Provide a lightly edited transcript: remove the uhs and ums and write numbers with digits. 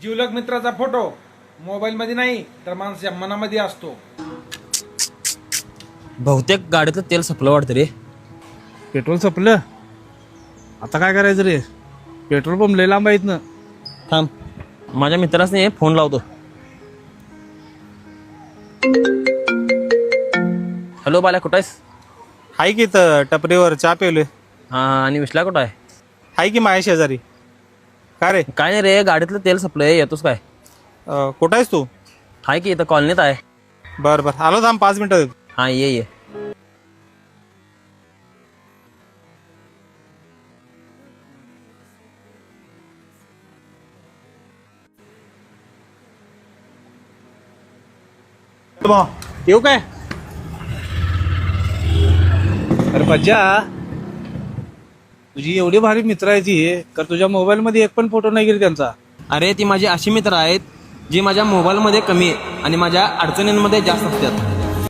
जीवलग मित्राचा photo mobile मध्ये नाही तर माणसाच्या मनामध्ये असतो. बहुतेक गाडीतलं तेल संपलं वाटतं रे. पेट्रोल संपलं. आता काय करायचं रे? पेट्रोल पंप लय लांब आहेत ना. थांब, माझ्या मित्राने फोन लावतो. हॅलो बाल्या, कुठं आहेस? हाय की तर टपरीवर चहा पेवले. हां, आणि विश्ला कुठं आहे? हाय की माझ्या शेजारी. काय रे? काय नाही रे, गाडीतलं तेल संपलंय, येतोस काय? कुठं आहेस तू? हाय की इथं कॉलनीत आहे. बरं बरं आलो, थांब 5 मिनिटं येतो. हां, ये. येऊ काय? अरे मज्जा, तुझी एवढी भारी मित्र आहे ती, तर तुझ्या मोबाईल मध्ये एक पण फोटो नाही गेली त्यांचा. अरे ती माझी अशी मित्र आहेत जी माझ्या मोबाईलमध्ये कमी आहे आणि माझ्या अडचणींमध्ये जास्त असतात.